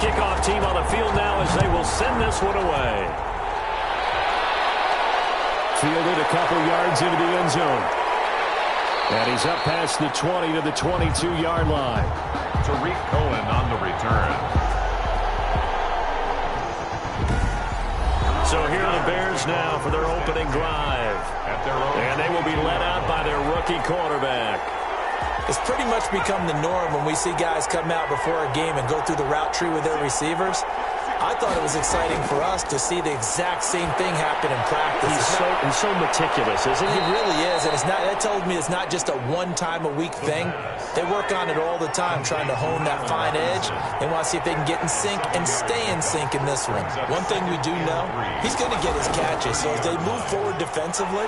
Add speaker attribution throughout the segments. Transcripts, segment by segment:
Speaker 1: kickoff team on the field now as they will send this one away. Fielded a couple yards into the end zone. And he's up past the 20 to the 22-yard line.
Speaker 2: Tariq Cohen on the return.
Speaker 1: So here are the Bears now for their opening drive. And they will be led out by their rookie quarterback.
Speaker 3: It's pretty much become the norm when we see guys come out before a game and go through the route tree with their receivers. I thought it was exciting for us to see the exact same thing happen in practice.
Speaker 1: He's so meticulous, isn't he?
Speaker 3: He really is, and that tells me it's not just a one-time-a-week thing. They work on it all the time, trying to hone that fine edge. They want to see if they can get in sync and stay in sync in this one. One thing we do know, he's going to get his catches. So as they move forward defensively,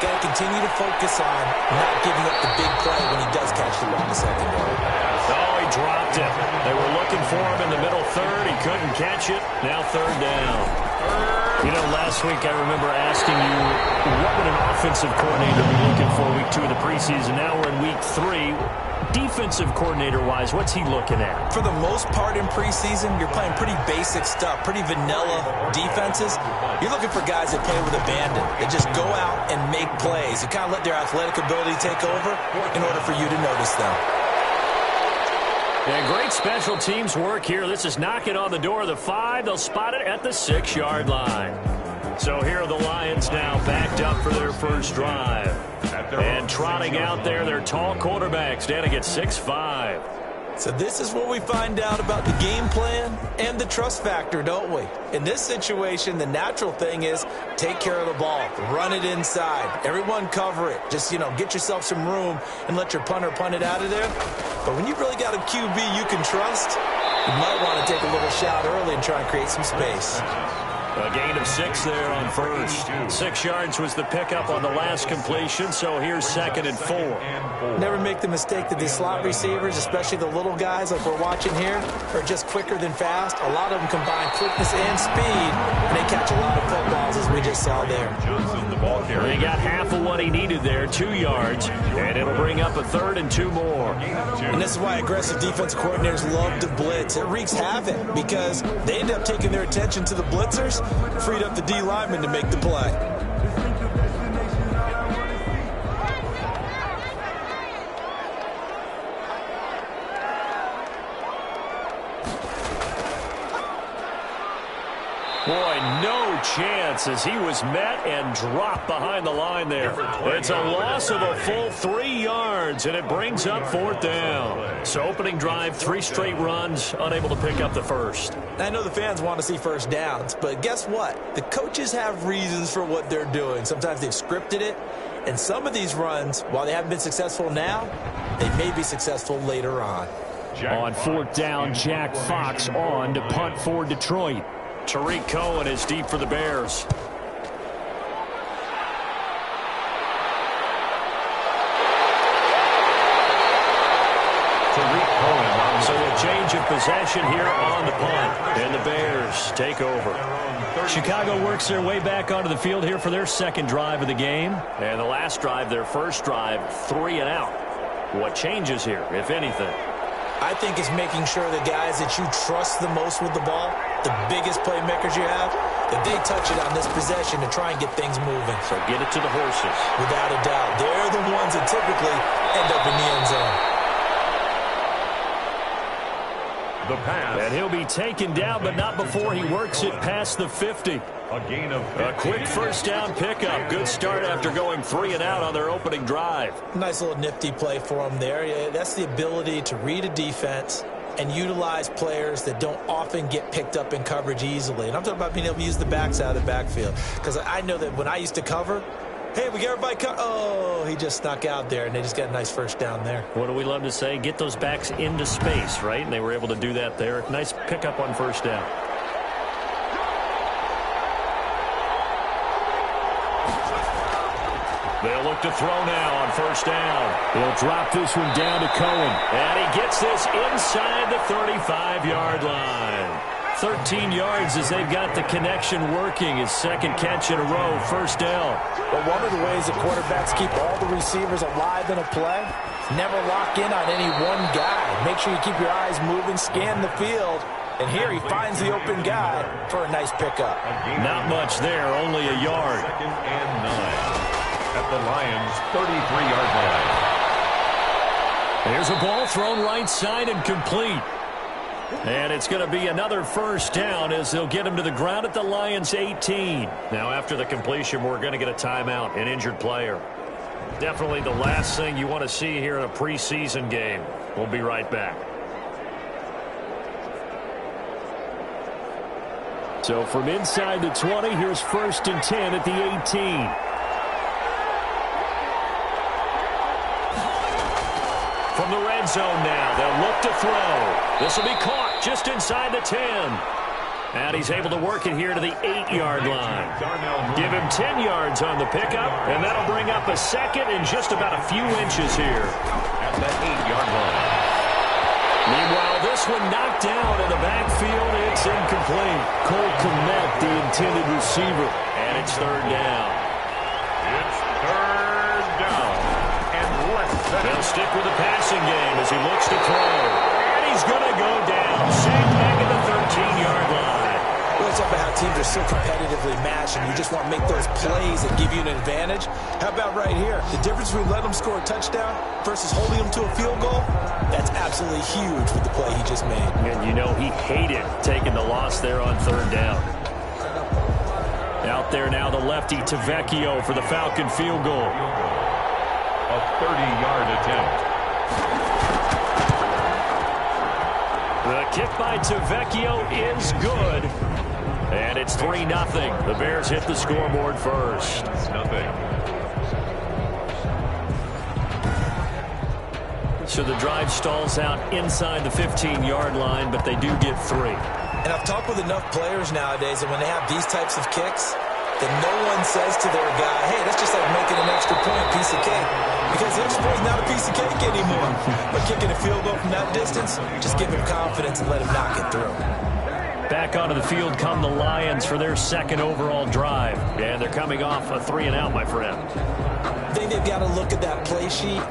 Speaker 3: got to continue to focus on not giving up the big play when he does catch the ball in the secondary.
Speaker 1: Oh, he dropped it. They were looking for him in the middle third. He couldn't catch it. Now third down. You know, last week I remember asking you, what would an offensive coordinator be looking for week 2 of the preseason? Now we're in week 3. Defensive coordinator-wise, what's he looking at?
Speaker 3: For the most part in preseason, you're playing pretty basic stuff, pretty vanilla defenses. You're looking for guys that play with abandon, that just go out and make plays. You kind of let their athletic ability take over in order for you to notice them.
Speaker 1: And great special teams work here. This is knocking on the door of the 5. They'll spot it at the 6-yard line. So here are the Lions now backed up for their first drive. And trotting out there, their tall quarterbacks standing at 6'5".
Speaker 3: So this is what we find out about the game plan and the trust factor, don't we? In this situation, the natural thing is take care of the ball, run it inside, everyone cover it. Just, get yourself some room and let your punter punt it out of there. But when you've really got a QB you can trust, you might want to take a little shot early and try and create some space.
Speaker 1: A gain of 6 there on first. 6 yards was the pickup on the last completion, so here's 2nd and 4.
Speaker 3: Never make the mistake that these slot receivers, especially the little guys like we're watching here, are just quicker than fast. A lot of them combine quickness and speed, and they catch a lot of footballs, as we just saw there.
Speaker 1: He got half of what he needed there, 2 yards, and it'll bring up a 3rd and 2 more.
Speaker 3: And this is why aggressive defense coordinators love to blitz. It wreaks havoc because they end up taking their attention to the blitzers, freed up the D lineman to make the play.
Speaker 1: Boy, no chance as he was met and dropped behind the line there. It's a loss of a full 3 yards, and it brings up 4th down. So opening drive, 3 straight runs, unable to pick up the first.
Speaker 3: I know the fans want to see first downs, but guess what? The coaches have reasons for what they're doing. Sometimes they've scripted it, and some of these runs, while they haven't been successful now, they may be successful later on.
Speaker 1: On 4th down, Jack Fox on to punt for Detroit. Tariq Cohen is deep for the Bears. So a change of possession here on the punt, and the Bears take over. Chicago works their way back onto the field here for their 2nd drive of the game. And the last drive, their first drive, 3 and out. What changes here, if anything?
Speaker 3: I think it's making sure the guys that you trust the most with the ball, the biggest playmakers you have, that they touch it on this possession to try and get things moving.
Speaker 1: So get it to the horses.
Speaker 3: Without a doubt. They're the ones that typically end up in the end zone.
Speaker 2: The pass.
Speaker 1: And he'll be taken down, but not before he works it past the 50.
Speaker 2: A gain of 15.
Speaker 1: A quick first down pickup. Good start after going 3 and out on their opening drive.
Speaker 3: Nice little nifty play for him there. Yeah, that's the ability to read a defense and utilize players that don't often get picked up in coverage easily. And I'm talking about being able to use the backs out of the backfield. Because I know that when I used to cover, hey, we get everybody cut. Oh, he just snuck out there, and they just got a nice first down there.
Speaker 1: What do we love to say? Get those backs into space, right? And they were able to do that there. Nice pickup on first down. They'll look to throw now on first down. He'll drop this one down to Cohen. And he gets this inside the 35-yard line. 13 yards as they've got the connection working. His 2nd catch in a row, first down.
Speaker 3: Well, one of the ways that quarterbacks keep all the receivers alive in a play, never lock in on any one guy. Make sure you keep your eyes moving, scan the field, And here he finds the open guy for a nice pickup.
Speaker 1: Not much there, only a yard.
Speaker 2: 2nd and 9 at the Lions' 33-yard line.
Speaker 1: Here's a ball thrown right side and complete. And it's going to be another first down as they'll get him to the ground at the Lions' 18. Now, after the completion, we're going to get a timeout, an injured player. Definitely the last thing you want to see here in a preseason game. We'll be right back. So from inside the 20, here's 1st and 10 at the 18. From the red zone now, they'll look to throw. This will be caught just inside the 10. And he's able to work it here to the 8-yard line. Give him 10 yards on the pickup, and that'll bring up a second and just about a few inches here.
Speaker 2: At that 8-yard line.
Speaker 1: Meanwhile, this one knocked down in the backfield. It's incomplete. Cole Kmet, the intended receiver. And it's 3rd down.
Speaker 2: It's 3rd down. And less than.
Speaker 1: They'll stick with the passing game as he looks to throw. And he's going to go down. Sacked back at the 13-yard line.
Speaker 3: Well, it's up about how teams are so competitively matched, and you just want to make those plays that give you an advantage. How about right here? The difference between letting them score a touchdown versus holding them to a field goal, that's absolutely huge with the play he just made.
Speaker 1: And you know he hated taking the loss there on 3rd down. Out there now, the lefty Tavecchio for the Falcon field goal.
Speaker 2: A 30-yard attempt.
Speaker 1: The kick by Tavecchio is good. And it's 3-0. The Bears hit the scoreboard first.
Speaker 2: Nothing.
Speaker 1: So the drive stalls out inside the 15-yard line, but they do get 3.
Speaker 3: And I've talked with enough players nowadays that when they have these types of kicks, that no one says to their guy, hey, that's just like making an extra point, piece of cake. Because the extra point is not a piece of cake anymore. But kicking a field goal from that distance, just give him confidence and let him knock it through.
Speaker 1: Back onto the field come the Lions for their 2nd overall drive. And they're coming off a 3-and-out, my friend.
Speaker 3: I think they've got to look at that play sheet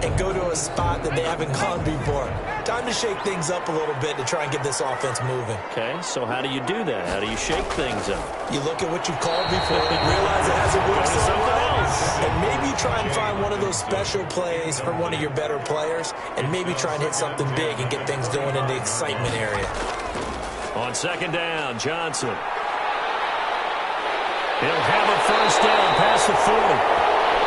Speaker 3: and go to a spot that they haven't gone before. Time to shake things up a little bit to try and get this offense moving.
Speaker 1: Okay, so how do you do that? How do you shake things up?
Speaker 3: You look at what you've called before and realize it hasn't worked somewhere else. And maybe try and find one of those special plays for one of your better players, and maybe try and hit something big and get things going in the excitement area.
Speaker 1: On 2nd down, Johnson. He'll have a first down past the 40.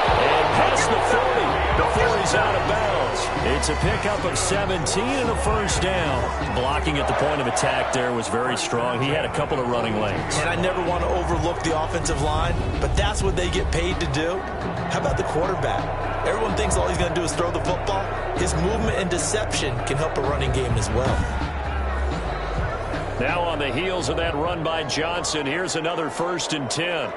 Speaker 1: And past the 40 before he's out of bounds. It's a pickup of 17 and a first down. Blocking at the point of attack there was very strong. He had a couple of running lanes.
Speaker 3: And I never want to overlook the offensive line, but that's what they get paid to do. How about the quarterback? Everyone thinks all he's going to do is throw the football. His movement and deception can help a running game as well.
Speaker 1: Now on the heels of that run by Johnson, here's another 1st and 10.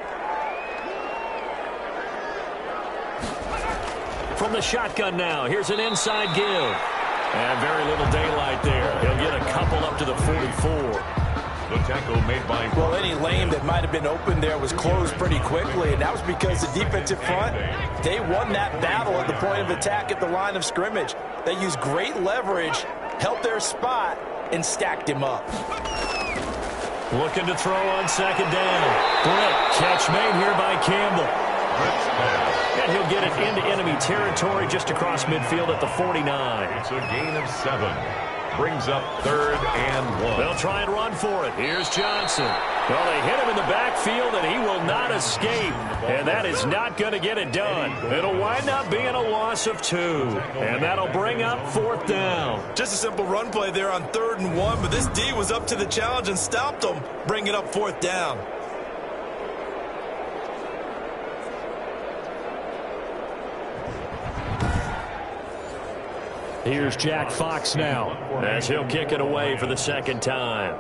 Speaker 1: From the shotgun now, here's an inside give. And very little daylight there. He'll get a couple up to the 44.
Speaker 2: The tackle made by...
Speaker 3: Well, any lane that might have been open there was closed pretty quickly, and that was because the defensive front, they won that battle at the point of attack at the line of scrimmage. They used great leverage, helped their spot, and stacked him up.
Speaker 1: Looking to throw on 2nd down. Britt, catch made here by Campbell. And he'll get it into enemy territory just across midfield at the 49.
Speaker 2: It's a gain of 7. Brings up 3rd and 1.
Speaker 1: They'll try and run for it. Here's Johnson. Well, they hit him in the backfield, and he will not escape. And that is not going to get it done. It'll wind up being a loss of 2. And that'll bring up 4th down.
Speaker 3: Just a simple run play there on 3rd and 1, but this D was up to the challenge and stopped them, bringing up 4th down.
Speaker 1: Here's Jack Fox now as he'll kick it away for the 2nd time.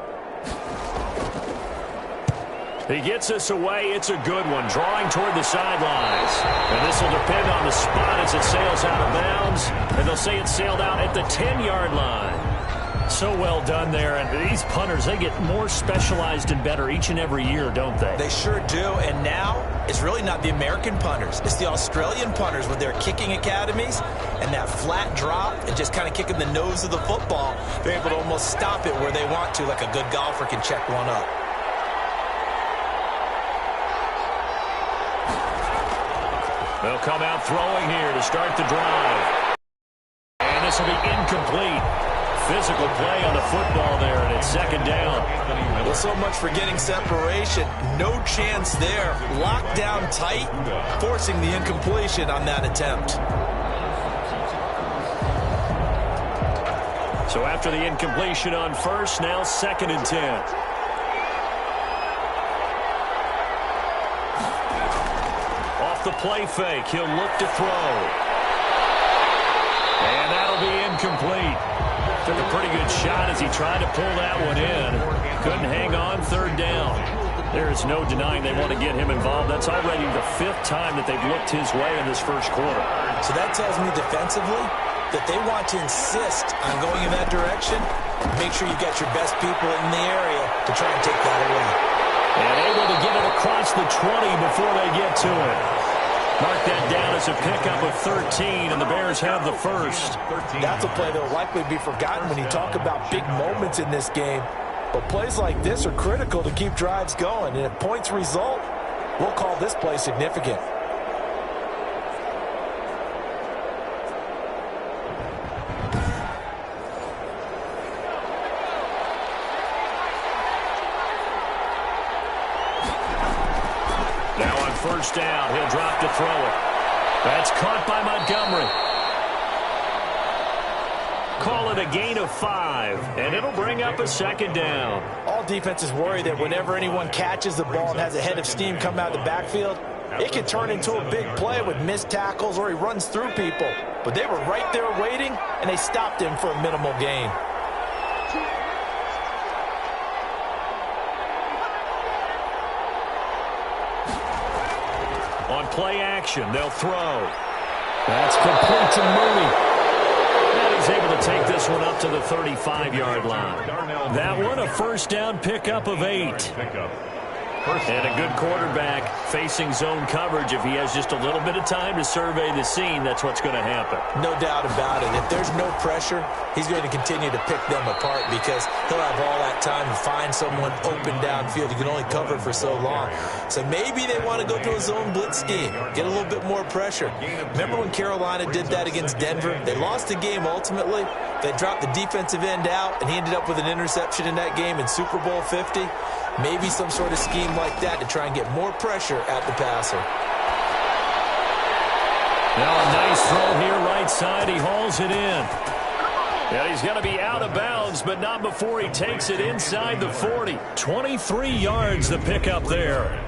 Speaker 1: He gets us away. It's a good one, drawing toward the sidelines. And this will depend on the spot as it sails out of bounds. And they'll say it sailed out at the 10-yard line. So well done there. And these punters, they get more specialized and better each and every year, don't they?
Speaker 3: They sure do. And now it's really not the American punters. It's the Australian punters with their kicking academies and that flat drop and just kind of kicking the nose of the football. They're able to almost stop it where they want to, like a good golfer can check one up.
Speaker 1: They'll come out throwing here to start the drive. And this will be incomplete. Physical play on the football there, and it's second down.
Speaker 3: Well, so much for getting separation. No chance there. Locked down tight, forcing the incompletion on that attempt.
Speaker 1: So after the incompletion on first, now 2nd and 10. Off the play fake, he'll look to throw. And that'll be incomplete. Took a pretty good shot as he tried to pull that one in. Couldn't hang on, 3rd down. There is no denying they want to get him involved. That's already the 5th time that they've looked his way in this first quarter.
Speaker 3: So that tells me defensively that they want to insist on going in that direction. Make sure you got your best people in the area to try and take that away.
Speaker 1: And able to get it across the 20 before they get to it. Mark that down as a pickup of 13, and the Bears have the first.
Speaker 3: That's a play that will likely be forgotten when you talk about big moments in this game. But plays like this are critical to keep drives going. And if points result, we'll call this play significant.
Speaker 1: Now on first down, he'll drop to throw it. That's caught by Montgomery. Call it a gain of 5, and it'll bring up a 2nd down.
Speaker 3: All defenses worry that whenever anyone catches the ball and has a head of steam come out of the backfield, it can turn into a big play with missed tackles or he runs through people. But they were right there waiting, and they stopped him for a minimal gain.
Speaker 1: On play action, they'll throw. That's complete to Mooney. And he's able to take this one up to the 35-yard line. That one, a first down pickup of 8. And a good quarterback facing zone coverage. If he has just a little bit of time to survey the scene, that's what's going to happen.
Speaker 3: No doubt about it. If there's no pressure, he's going to continue to pick them apart because he'll have all that time to find someone open downfield. You can only cover for so long. So maybe they want to go to a zone blitz scheme, get a little bit more pressure. Remember when Carolina did that against Denver? They lost the game ultimately. They dropped the defensive end out, and he ended up with an interception in that game in Super Bowl 50. Maybe some sort of scheme like that to try and get more pressure at the passer.
Speaker 1: Now a nice throw here right side. He hauls it in. And he's going to be out of bounds, but not before he takes it inside the 40. 23 yards the pickup there.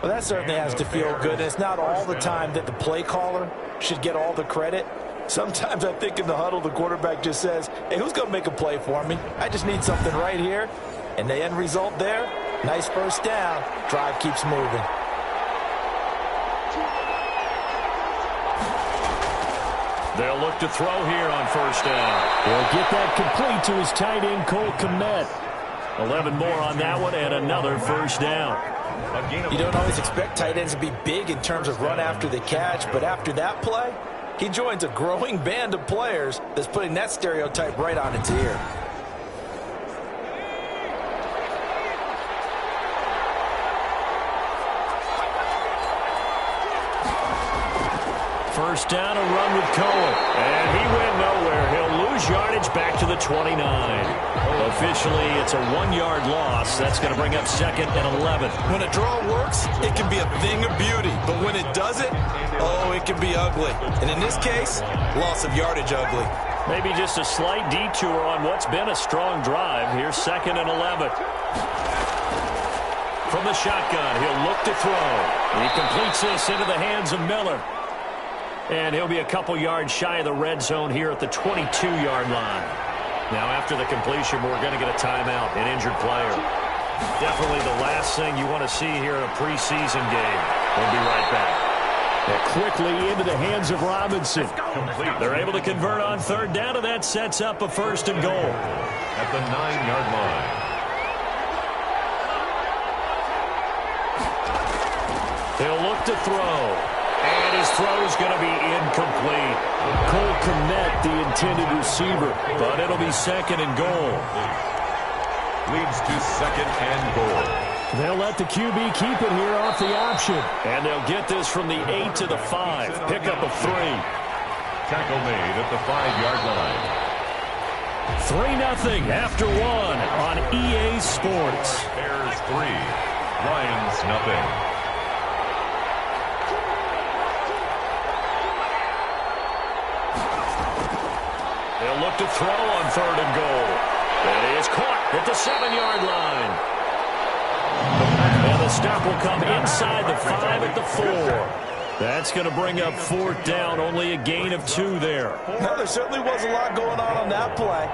Speaker 3: Well, that certainly has to feel good. And it's not all the time that the play caller should get all the credit. Sometimes I think in the huddle, the quarterback just says, hey, who's going to make a play for me? I just need something right here. And the end result there, nice first down. Drive keeps moving.
Speaker 1: They'll look to throw here on first down. He'll get that complete to his tight end, Cole Kmet. 11 more on that one and another first down.
Speaker 3: You don't always expect tight ends to be big in terms of run after the catch, but after that play, he joins a growing band of players that's putting that stereotype right on its ear.
Speaker 1: First down, a run with Cohen. And he went nowhere. He'll lose yardage back to the 29. Officially, it's a 1-yard loss. That's going to bring up 2nd and 11.
Speaker 3: When a draw works, it can be a thing of beauty. But when it doesn't, oh, it can be ugly. And in this case, loss of yardage ugly.
Speaker 1: Maybe just a slight detour on what's been a strong drive. Here's 2nd and 11. From the shotgun, he'll look to throw. He completes this into the hands of Miller. And he'll be a couple yards shy of the red zone here at the 22-yard line. Now, after the completion, we're going to get a timeout, an injured player. Definitely the last thing you want to see here in a preseason game. We'll be right back. And quickly into the hands of Robinson. They're able to convert on 3rd down, and that sets up a 1st and goal.
Speaker 2: at the 9-yard line.
Speaker 1: He'll look to throw. And his throw is going to be incomplete. Cole Kmet, the intended receiver, but it'll be 2nd and goal.
Speaker 2: Leads to 2nd and goal.
Speaker 1: They'll let the QB keep it here off the option. And they'll get this from the 8 to the 5. Pickup of 3.
Speaker 2: Tackle made at the 5-yard line.
Speaker 1: 3-0 after 1 on EA Sports.
Speaker 2: Bears 3, Lions nothing.
Speaker 1: They'll look to throw on 3rd and goal. That is caught at the 7-yard line. And the stop will come inside the 5 at the 4. That's going to bring up 4th down, only a gain of 2 there.
Speaker 3: Well, there certainly was a lot going on that play.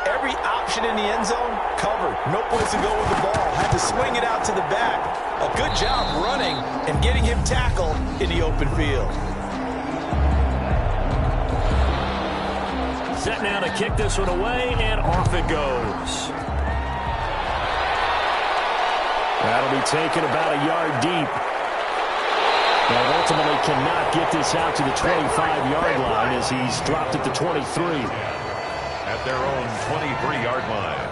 Speaker 3: Every option in the end zone covered. No place to go with the ball. Had to swing it out to the back. A good job running and getting him tackled in the open field.
Speaker 1: Set now to kick this one away, and off it goes. That'll be taken about a yard deep. And ultimately cannot get this out to the 25-yard line as he's dropped at the 23.
Speaker 2: At their own 23-yard line.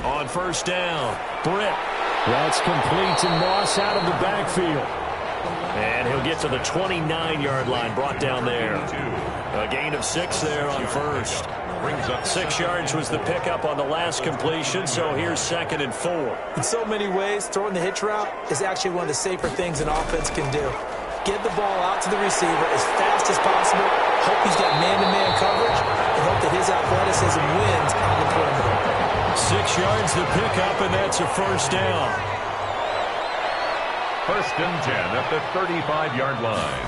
Speaker 1: On 1st down, Britt. That's complete to Moss out of the backfield. And he'll get to the 29-yard line, brought down there. A gain of 6 there on 1st. 6 yards was the pickup on the last completion, so here's 2nd and 4.
Speaker 3: In so many ways, throwing the hitch route is actually one of the safer things an offense can do. Get the ball out to the receiver as fast as possible, hope he's got man-to-man coverage, and hope that his athleticism wins on the perimeter.
Speaker 1: 6 yards the pickup, and that's a 1st down.
Speaker 2: 1st and 10 at the 35-yard line.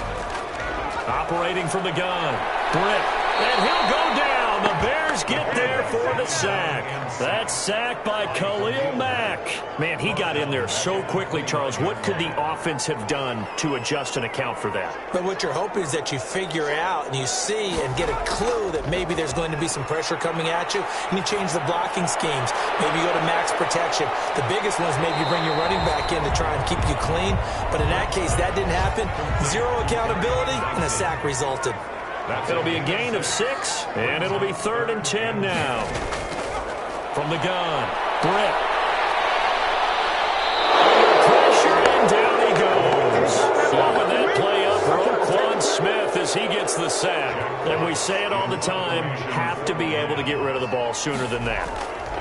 Speaker 1: Operating from the gun, Britt, and he'll go down. The Bears get there for the sack. That's sacked by Khalil Mack. Man, he got in there so quickly, Charles. What could the offense have done to adjust and account for that?
Speaker 3: But what you're hoping is that you figure out and you see and get a clue that maybe there's going to be some pressure coming at you, and you change the blocking schemes. Maybe you go to max protection. The biggest one is maybe you bring your running back in to try and keep you clean. But in that case, that didn't happen. 0 accountability, and a sack resulted.
Speaker 1: It'll be a gain of 6, and it'll be 3rd and 10 now. From the gun, Britt. Under pressure, and down he goes. Following that play up, Roquan Smith as he gets the sack. And we say it all the time, have to be able to get rid of the ball sooner than that.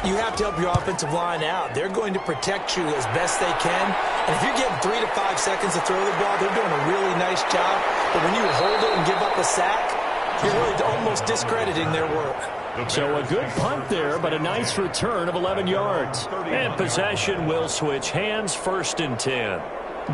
Speaker 3: You have to help your offensive line out. They're going to protect you as best they can. And if you're getting 3 to 5 seconds to throw the ball, they're doing a really nice job. But when you hold it and give up a sack, you're really almost discrediting their work.
Speaker 1: So a good punt there, but a nice return of 11 yards. And possession will switch hands, 1st and 10.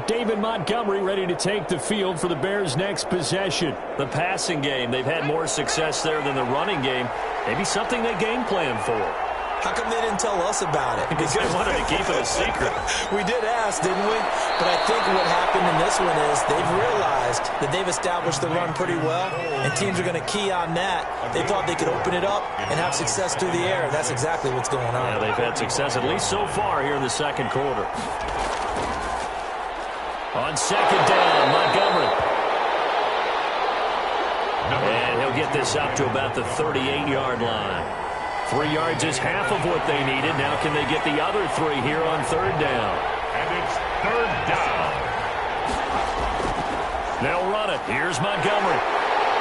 Speaker 1: David Montgomery ready to take the field for the Bears' next possession. The passing game, they've had more success there than the running game. Maybe something they game plan for.
Speaker 3: How come they didn't tell us about it?
Speaker 1: Because they wanted to keep it a secret.
Speaker 3: We did ask, didn't we? But I think what happened in this one is they've realized that they've established the run pretty well, and teams are going to key on that. They thought they could open it up and have success through the air. That's exactly what's going on.
Speaker 1: Yeah, they've had success, at least so far, here in the 2nd quarter. On 2nd down, Montgomery. And he'll get this up to about the 38-yard line. 3 yards is half of what they needed. Now can they get the other 3 here on 3rd down?
Speaker 2: And it's 3rd down.
Speaker 1: They'll run it. Here's Montgomery.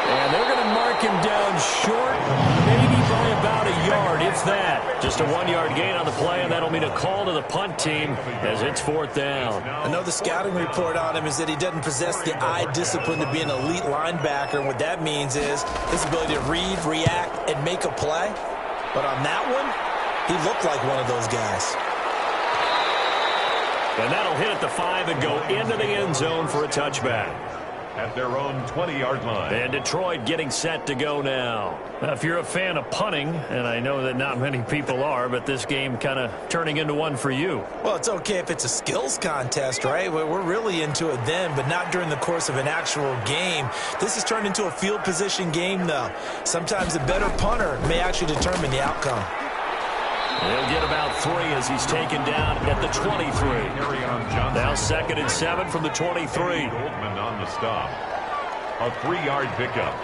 Speaker 1: And they're going to mark him down short, maybe by about a yard, if that. Just a 1-yard gain on the play, and that'll mean a call to the punt team as it's 4th down.
Speaker 3: I know the scouting report on him is that he doesn't possess the eye discipline to be an elite linebacker. And what that means is his ability to read, react, and make a play. But on that one, He looked like one of those guys.
Speaker 1: And that'll hit at the 5 and go into the end zone for a touchback.
Speaker 2: At their own 20-yard line.
Speaker 1: And Detroit getting set to go now. Now, if you're a fan of punting, and I know that not many people are, but this game kind of turning into one for you.
Speaker 3: Well, it's okay if it's a skills contest, right? We're really into it then, but not during the course of an actual game. This has turned into a field position game, though. Sometimes a better punter may actually determine the outcome.
Speaker 1: He'll get about 3 as he's taken down at the 23. Now 2nd and 7 from the 23.
Speaker 2: Goldman on the stop. A 3-yard pickup.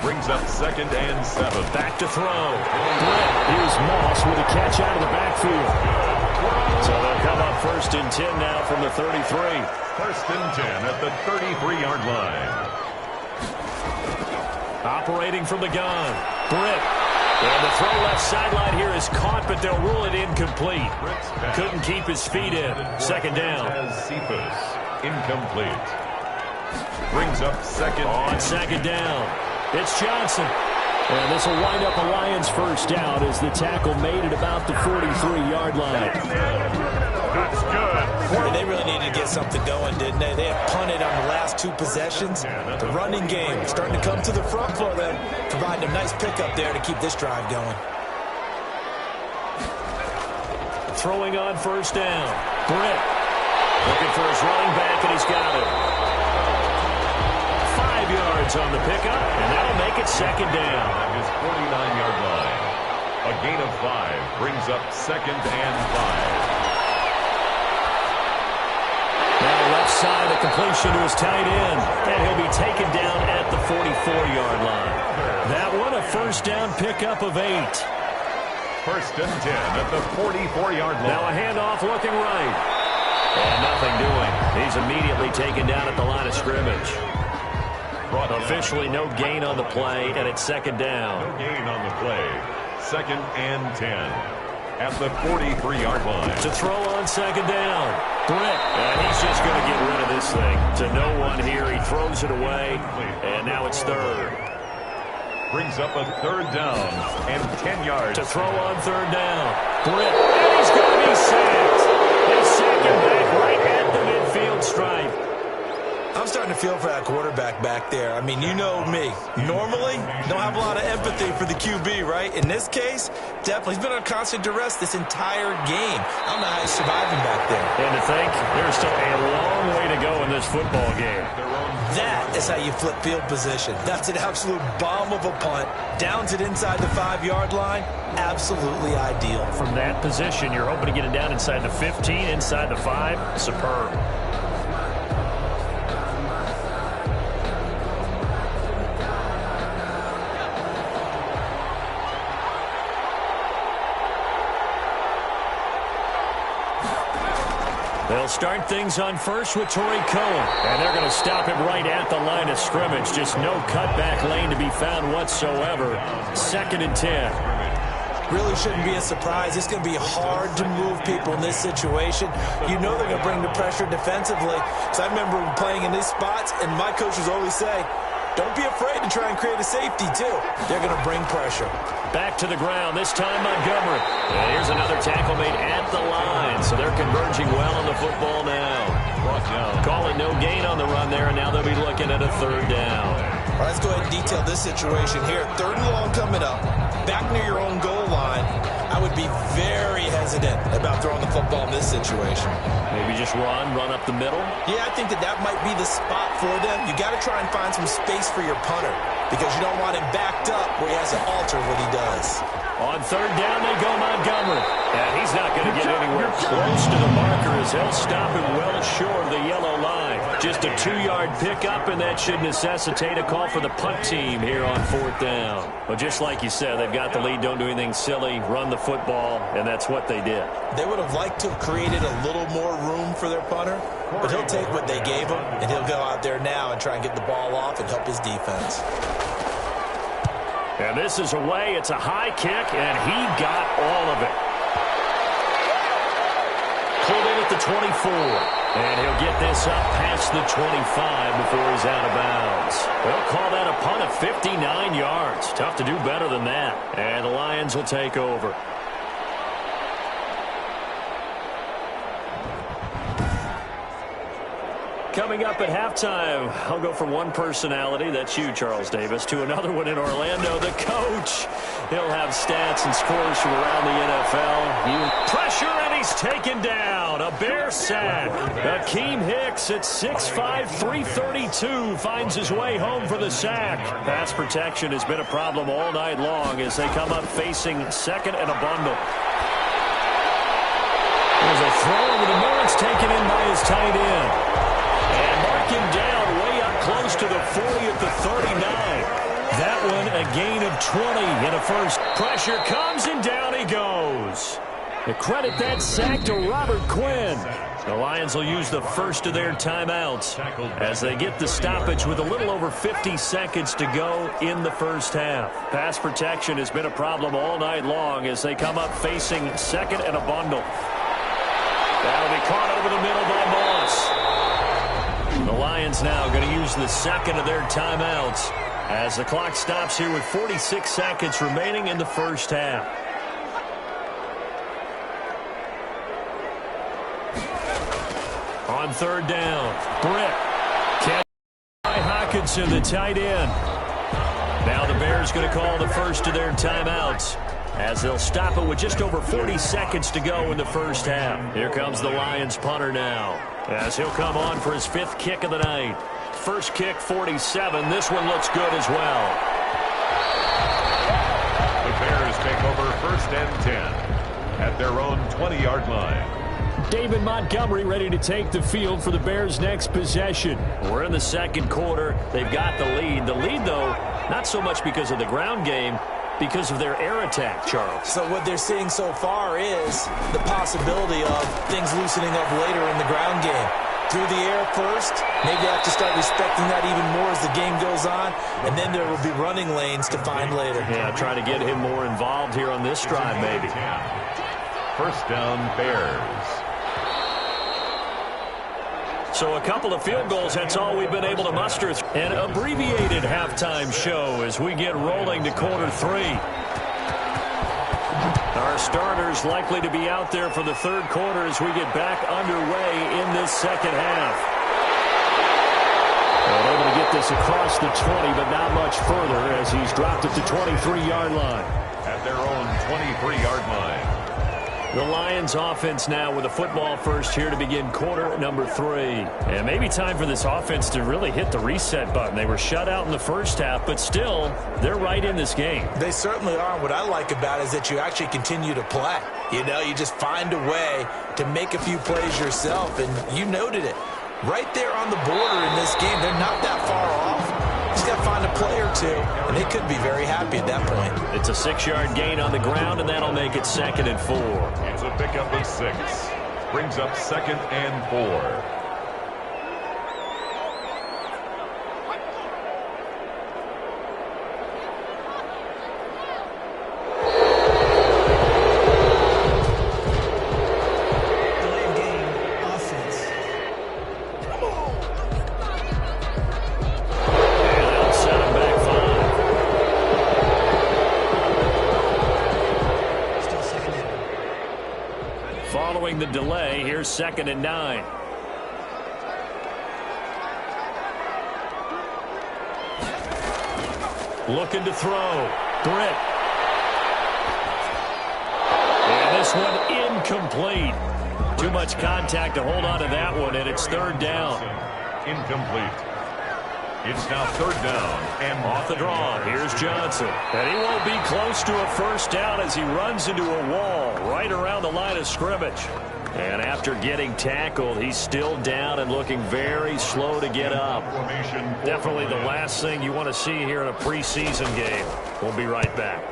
Speaker 2: Brings up 2nd and 7.
Speaker 1: Back to throw. Here's Moss with a catch out of the backfield. So they'll come up 1st and 10 now from the 33.
Speaker 2: 1st and 10 at the 33-yard line. Operating from the gun.
Speaker 1: Britt. And the throw left sideline here is caught, but they'll rule it incomplete. Couldn't keep his feet in. 2nd down.
Speaker 2: Cephas. Incomplete. Brings up 2nd.
Speaker 1: On 2nd down. It's Johnson. And this will wind up a Lions 1st down as the tackle made it about the 43-yard line.
Speaker 2: That's good.
Speaker 3: And they really needed to get something going, didn't they? They had punted on the last 2 possessions. The running game starting to come to the front for them, providing a nice pickup there to keep this drive going.
Speaker 1: Throwing on 1st down. Britt looking for his running back, and he's got it. 5 yards on the pickup, and that'll make it 2nd down.
Speaker 2: At his 49-yard line. A gain of 5 brings up 2nd and 5.
Speaker 1: Now left side, a completion to his tight end, and he'll be taken down at the 44-yard line. That one, a 1st down pickup of 8.
Speaker 2: 1st and 10 at the 44-yard line.
Speaker 1: Now a handoff looking right. And nothing doing. He's immediately taken down at the line of scrimmage. Officially no gain on the play, and it's 2nd down.
Speaker 2: No gain on the play. 2nd and 10. At the 43-yard line.
Speaker 1: To throw on 2nd down. Britt. And he's just going to get rid of this thing. To no one here. He throws it away. And now it's 3rd.
Speaker 2: Brings up a 3rd down and 10 yards.
Speaker 1: To throw on 3rd down. Britt. And he's going to be sacked. They sack him back right at the midfield stripe.
Speaker 3: I'm starting to feel for that quarterback back there. I mean, you know me. Normally, don't have a lot of empathy for the QB, right? In this case, definitely. He's been on constant duress this entire game. I don't know how he's surviving back there.
Speaker 1: And to think, there's still a long way to go in this football game.
Speaker 3: That is how you flip field position. That's an absolute bomb of a punt. Downs it inside the 5-yard line. Absolutely ideal.
Speaker 1: From that position, you're hoping to get it down inside the 15, inside the 5. Superb. They'll start things on 1st with Torrey Cohen. And they're going to stop him right at the line of scrimmage. Just no cutback lane to be found whatsoever. 2nd and 10.
Speaker 3: Really shouldn't be a surprise. It's going to be hard to move people in this situation. You know they're going to bring the pressure defensively. So I remember playing in these spots, and my coaches always say, don't be afraid to try and create a safety, too. They're going to bring pressure.
Speaker 1: Back to the ground, this time Montgomery. And here's another tackle made at the line. So they're converging well on the football now. Brought down. Calling no gain on the run there, and now they'll be looking at a 3rd down.
Speaker 3: All right, let's go ahead and detail this situation here. 3rd and long coming up. Back near your own goal line. I would be very hesitant about throwing the football in this situation.
Speaker 1: Maybe just run up the middle?
Speaker 3: Yeah, I think that might be the spot for them. You got to try and find some space for your punter because you don't want him backed up where he has to alter what he does.
Speaker 1: On 3rd down, they go Montgomery. And he's not going to get anywhere close to the marker as he'll stop him well short of the yellow line. Just a 2-yard pickup, and that should necessitate a call for the punt team here on 4th down. Well, just like you said, they've got the lead. Don't do anything silly. Run the football, and that's what they did.
Speaker 3: They would have liked to have created a little more room for their punter, but he'll take what they gave him, and he'll go out there now and try and get the ball off and help his defense.
Speaker 1: And this is away. It's a high kick, and he got all of it. Pulled in at the 24. And he'll get this up past the 25 before he's out of bounds. They'll call that a punt of 59 yards. Tough to do better than that. And the Lions will take over. Coming up at halftime, I'll go from one personality, that's you, Charles Davis, to another one in Orlando, the coach. He'll have stats and scores from around the NFL. Pressure, and he's taken down. A Bear sack. Akeem Hicks at 6'5", 332 finds his way home for the sack. Pass protection has been a problem all night long as they come up facing second and a bundle. There's a throw over the middle. It's taken in by his tight end. And mark him down way up close to the 40 at the 39. That one a gain of 20 in a first. Pressure comes and down he goes. To credit that sack to Robert Quinn. The Lions will use the first of their timeouts as they get the stoppage with a little over 50 seconds to go in the first half. Pass protection has been a problem all night long as they come up facing second and a bundle. That'll be caught over the middle by Moss. The Lions now going to use the second of their timeouts as the clock stops here with 46 seconds remaining in the first half. On third down, Britt. Catch by Hockenson, the tight end. Now the Bears going to call the first of their timeouts as they'll stop it with just over 40 seconds to go in the first half. Here comes the Lions punter now as he'll come on for his fifth kick of the night. First kick, 47. This one looks good as well.
Speaker 2: The Bears take over first and 10 at their own 20-yard line.
Speaker 1: David Montgomery ready to take the field for the Bears' next possession. We're in the second quarter. They've got the lead. The lead, though, not so much because of the ground game, because of their air attack, Charles.
Speaker 3: So what they're seeing so far is the possibility of things loosening up later in the ground game. Through the air first, maybe they have to start respecting that even more as the game goes on, and then there will be running lanes to find later.
Speaker 1: Yeah, trying to get him more involved here on this drive, maybe.
Speaker 2: First down, Bears.
Speaker 1: So a couple of field goals, that's all we've been able to muster. An abbreviated halftime show as we get rolling to quarter three. Our starters likely to be out there for the third quarter as we get back underway in this second half. Well, able to get this across the 20, but not much further as he's dropped at the 23-yard line.
Speaker 2: At their own 23-yard line.
Speaker 1: The Lions offense now with a football first here to begin quarter number 3. And maybe time for this offense to really hit the reset button. They were shut out in the first half, but still, they're right in this game.
Speaker 3: They certainly are. What I like about it is that you actually continue to play. You know, you just find a way to make a few plays yourself, and you noted it. Right there on the border in this game, they're not that far off. Just got to find a play or two, and they could be very happy at that point.
Speaker 1: It's a 6-yard gain on the ground, and that'll make it 2nd and 4.
Speaker 2: It's a pickup of 6. Brings up 2nd and 4.
Speaker 1: The delay, here's 2nd and 9. Looking to throw. Britt. And this one incomplete. Too much contact to hold on to that one, and it's 3rd down.
Speaker 2: Incomplete. It's now 3rd down. And
Speaker 1: off the draw, here's Johnson. And he won't be close to a first down as he runs into a wall right around the line of scrimmage. And after getting tackled, he's still down and looking very slow to get up. Definitely the last thing you want to see here in a preseason game. We'll be right back.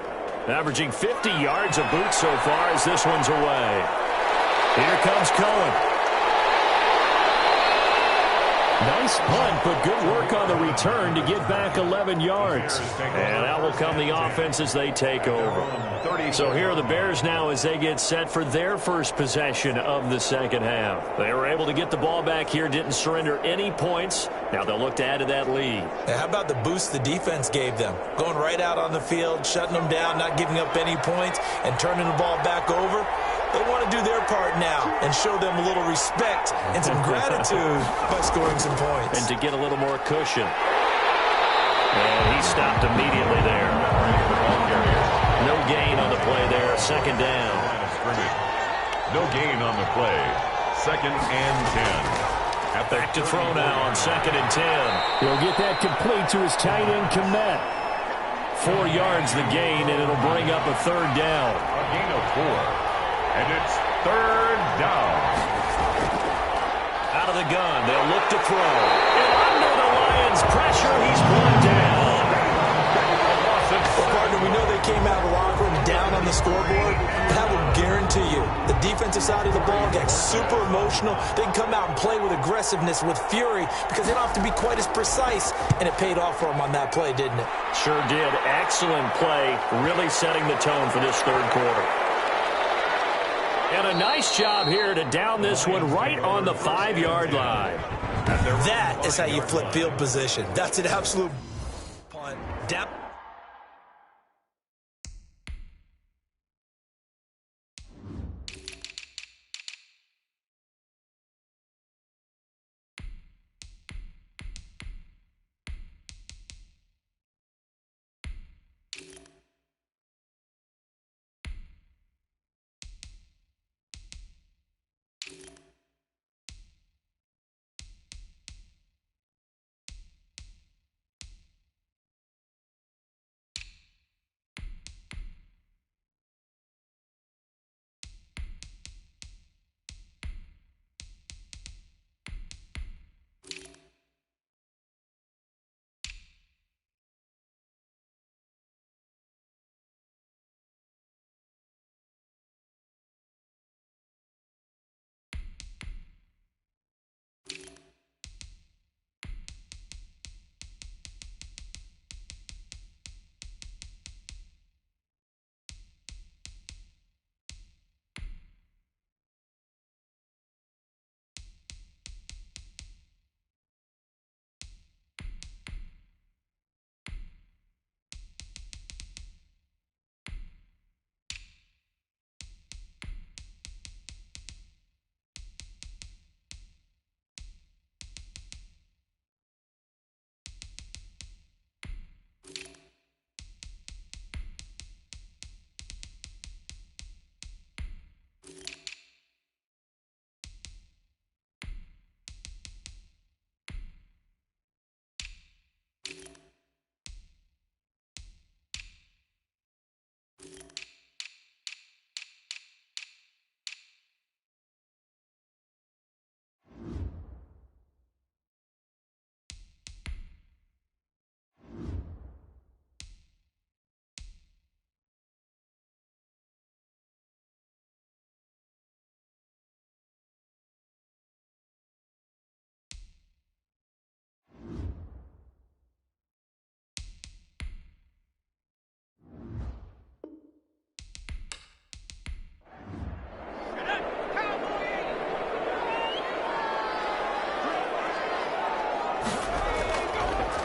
Speaker 1: Averaging 50 yards a boot so far as this one's away. Here comes Cohen. Nice punt, but good work on the return to get back 11 yards. And out will come the offense as they take over. So here are the Bears now as they get set for their first possession of the second half. They were able to get the ball back here, didn't surrender any points. Now they'll look to add to that lead.
Speaker 3: And how about the boost the defense gave them? Going right out on the field, shutting them down, not giving up any points, and turning the ball back over. They want to do their part now and show them a little respect and some gratitude by scoring some points.
Speaker 1: And to get a little more cushion. And he stopped immediately there. No gain on the play there. Second down.
Speaker 2: No gain on the play. Second and 10.
Speaker 1: Back to throw now on second and 10.
Speaker 4: He'll get that complete to his tight end, Komet.
Speaker 1: 4 yards the gain, and it'll bring up a third down.
Speaker 2: A gain of 4. And it's third down.
Speaker 1: Out of the gun, they'll look to throw. And under the Lions' pressure, he's brought down.
Speaker 3: Well, partner, we know they came out of the locker room down on the scoreboard, but I will guarantee you the defensive side of the ball got super emotional. They can come out and play with aggressiveness, with fury, because they don't have to be quite as precise, and it paid off for them on that play, didn't it?
Speaker 1: Sure did. Excellent play, really setting the tone for this third quarter. And a nice job here to down this one right on the 5-yard line.
Speaker 3: That is how you flip field position. That's an absolute punt. Down.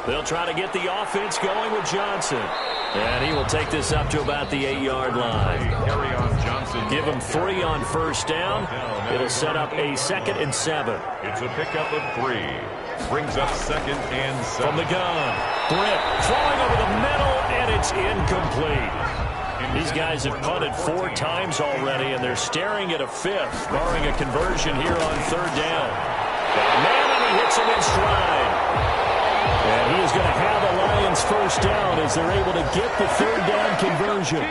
Speaker 1: They'll try to get the offense going with Johnson. And he will take this up to about the 8-yard line.
Speaker 2: Carry on Johnson.
Speaker 1: Give him 3 on first down. It'll set up a 2nd and 7.
Speaker 2: It's a pickup of 3. Brings up 2nd and 7.
Speaker 1: From the gun. Britt throwing over the middle, and it's incomplete. These guys have punted 4 times already, and they're staring at a 5th, barring a conversion here on 3rd down. Man, and he hits him in stride. And he is going to have the Lions first down as they're able to get the 3rd down conversion.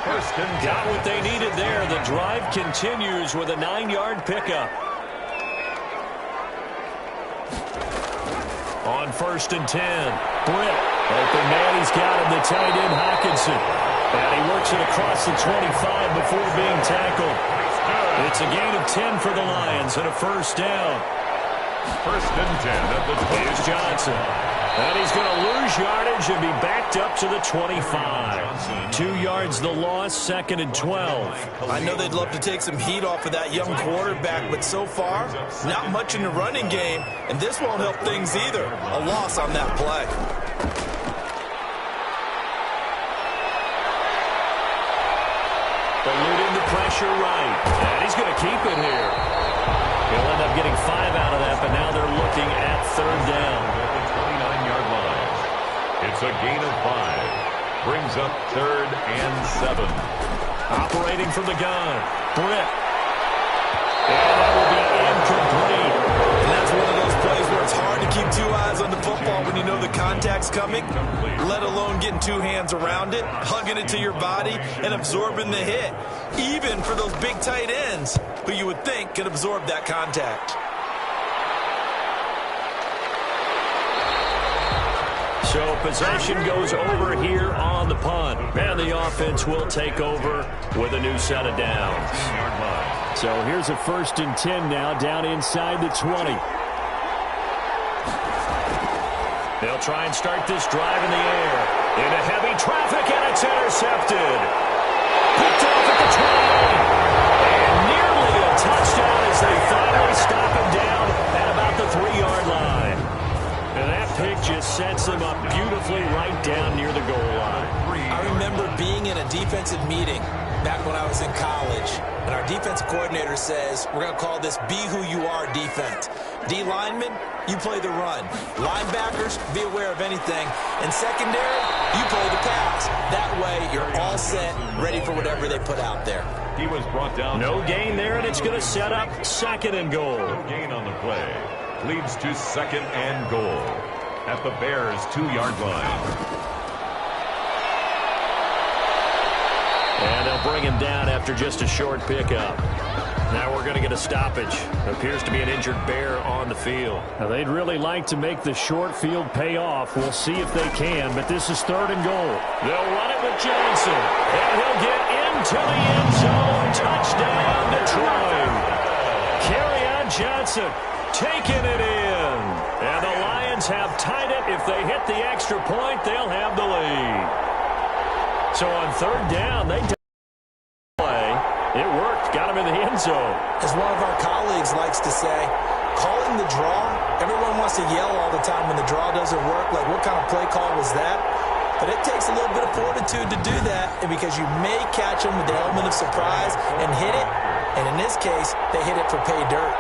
Speaker 2: First and
Speaker 1: Got what they needed there. The drive continues with a 9-yard pickup. On 1st and 10, Britt. Open man, he's got him, the tight end, Hawkinson. And he works it across the 25 before being tackled. It's a gain of 10 for the Lions and a first down.
Speaker 2: 1st and 10 at the 20.
Speaker 1: Here's Johnson. And he's going to lose yardage and be backed up to the 25. 2 yards the loss, 2nd and 12.
Speaker 3: I know they'd love to take some heat off of that young quarterback, but so far, not much in the running game, and this won't help things either. A loss on that play.
Speaker 1: Eluding the pressure right. And he's going to keep it here. He'll end up getting 5 out of that, but now they're looking at third down.
Speaker 2: At the 29-yard line. It's a gain of 5. Brings up third and 7.
Speaker 1: Operating from the gun. Britt. And that will be incomplete.
Speaker 3: And that's one of those plays where it's hard to keep 2 eyes on the football when you know the contact's coming, let alone getting 2 hands around it, hugging it to your body, and absorbing the hit. Even for those big tight ends who you would think could absorb that contact.
Speaker 1: So possession goes over here on the punt. And the offense will take over with a new set of downs.
Speaker 4: So here's a 1st and 10 now, down inside the 20.
Speaker 1: They'll try and start this drive in the air. Into heavy traffic, and it's intercepted. Picked off at the 28. And nearly a touchdown as they finally stop him down at about the 3-yard line. And that pick just sets them up beautifully right down near the goal line.
Speaker 3: I remember being in a defensive meeting back when I was in college, and our defensive coordinator says, we're going to call this Be Who You Are defense. D linemen, you play the run. Linebackers, be aware of anything. And secondary, you play the pass. That way, you're all set, ready for whatever they put out there.
Speaker 2: He was brought down.
Speaker 1: No gain there, and it's going to set up 2nd and goal.
Speaker 2: No gain on the play. Leads to 2nd and goal at the Bears' 2-yard line.
Speaker 1: And they'll bring him down after just a short pickup. Now we're going to get a stoppage. Appears to be an injured Bear on the field.
Speaker 4: Now they'd really like to make the short field pay off. We'll see if they can, but this is 3rd and goal.
Speaker 1: They'll run it with Johnson. And he'll get into the end zone. Touchdown, Detroit. Kerryon Johnson taking it in. And the Lions have tied it. If they hit the extra point, they'll have the lead. So on 3rd down, they play. It worked. Got him in the end zone.
Speaker 3: As one of our colleagues likes to say, calling the draw, everyone wants to yell all the time when the draw doesn't work. Like, what kind of play call was that? But it takes a little bit of fortitude to do that, and because you may catch them with the element of surprise and hit it. And in this case, they hit it for pay dirt.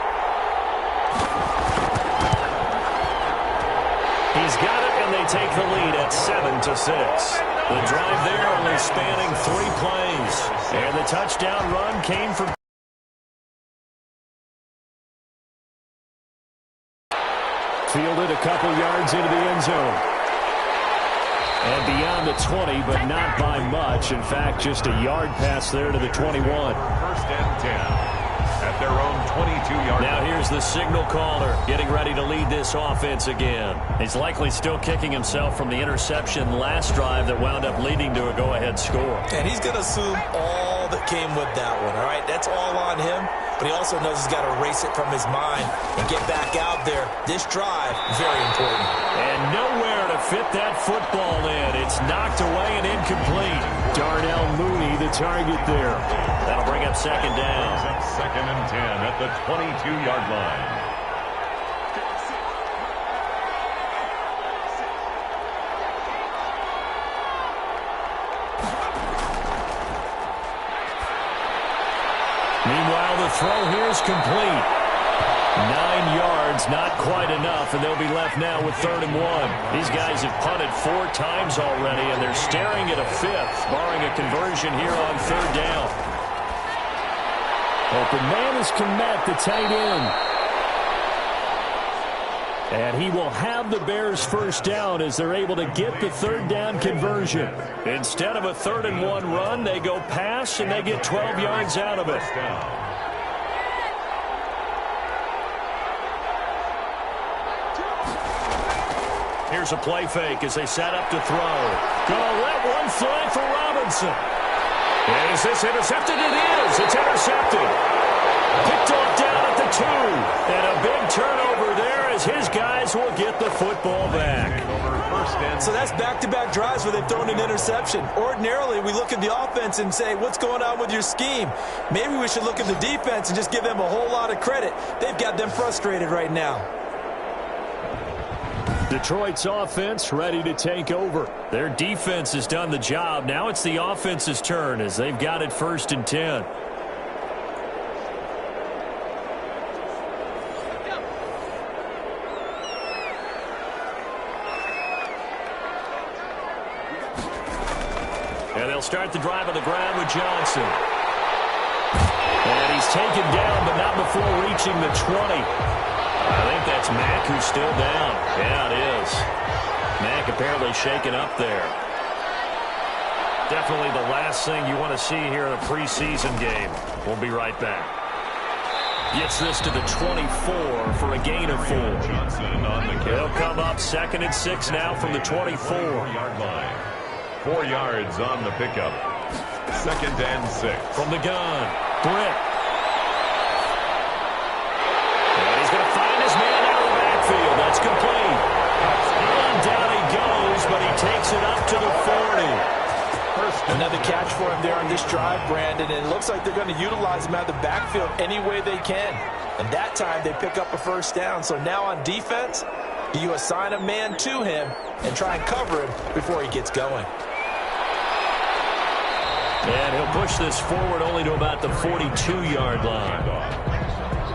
Speaker 1: He's got it, and they take the lead at 7-6. The drive there only spanning 3 plays. And the touchdown run came from
Speaker 4: Fielded a couple yards into the end zone. And beyond the 20, but not by much. In fact, just a yard pass there to the 21.
Speaker 2: 1st and 10. At their own 22-yard line.
Speaker 1: Now here's the signal caller getting ready to lead this offense again. He's likely still kicking himself from the interception last drive that wound up leading to a go-ahead score.
Speaker 3: And he's going to assume all that came with that one, all right? That's all on him, but he also knows he's got to erase it from his mind and get back out there. This drive, very important.
Speaker 1: And nowhere to fit that football in. It's knocked away and incomplete.
Speaker 4: Darnell Mooney, the target there.
Speaker 1: That'll bring up 2nd down.
Speaker 2: 2nd and 10 at the 22-yard line.
Speaker 1: Meanwhile, the throw here is complete. 9 yards, not quite enough, and they'll be left now with 3rd and 1. These guys have punted 4 times already, and they're staring at a 5th, barring a conversion here on 3rd down.
Speaker 4: Open man is Kmet, the tight end. And he will have the Bears' 1st down as they're able to get the 3rd down conversion.
Speaker 1: Instead of a 3rd and 1 run, they go pass, and they get 12 yards out of it. Here's a play fake as they set up to throw. Gonna let one fly for Robinson. Is this intercepted? It is. It's intercepted. Picked off down at the 2. And a big turnover there as his guys will get the football back.
Speaker 3: So that's back-to-back drives where they've thrown an interception. Ordinarily, we look at the offense and say, what's going on with your scheme? Maybe we should look at the defense and just give them a whole lot of credit. They've got them frustrated right now.
Speaker 4: Detroit's offense ready to take over.
Speaker 1: Their defense has done the job. Now it's the offense's turn as they've got it 1st and 10. They'll start the drive on the ground with Johnson. And he's taken down, but not before reaching the 20. I think that's Mack who's still down. Yeah, it is. Mack apparently shaken up there. Definitely the last thing you want to see here in a preseason game. We'll be right back. Gets this to the 24 for a gain of 4.
Speaker 2: Johnson on the
Speaker 1: He'll come up 2nd and 6 now from the 24-yard
Speaker 2: line. 4 yards on the pickup. 2nd and 6.
Speaker 1: From the gun, Britt. And he's going to find his man out of the backfield. That's complete. And down he goes, but he takes it up to the 40.
Speaker 3: Another catch for him there on this drive, Brandon, and it looks like they're going to utilize him out of the backfield any way they can. And that time they pick up a first down. So now on defense, you assign a man to him and try and cover him before he gets going.
Speaker 1: And he'll push this forward only to about the 42-yard line.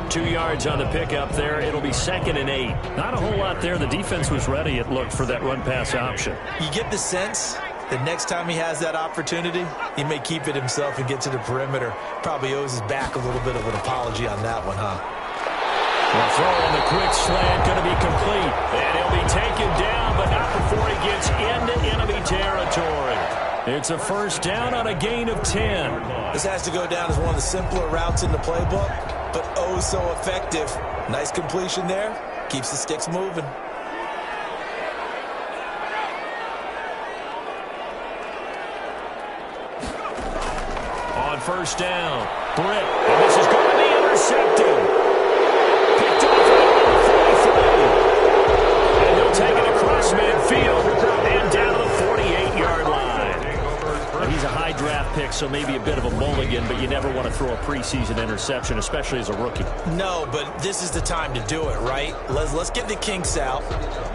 Speaker 1: 2 yards on the pickup there. It'll be 2nd and 8.
Speaker 4: Not a whole lot there. The defense was ready, it looked, for that run-pass option.
Speaker 3: You get the sense the next time he has that opportunity, he may keep it himself and get to the perimeter. Probably owes his back a little bit of an apology on that one, huh?
Speaker 1: The throw on the quick slant going to be complete. And he'll be taken down, but not before he gets into enemy territory. It's a first down on a gain of 10.
Speaker 3: This has to go down as one of the simpler routes in the playbook, but oh so effective. Nice completion there. Keeps the sticks moving.
Speaker 1: On first down, Britt. And this is going to be intercepted. Picked off at the 43. And they'll take it across midfield and down to the 48-yard line. And he's a high draft pick, so maybe a bit of a mulligan, but you never want to throw a preseason interception, especially as a rookie.
Speaker 3: No, but this is the time to do it, right? Let's get the kinks out.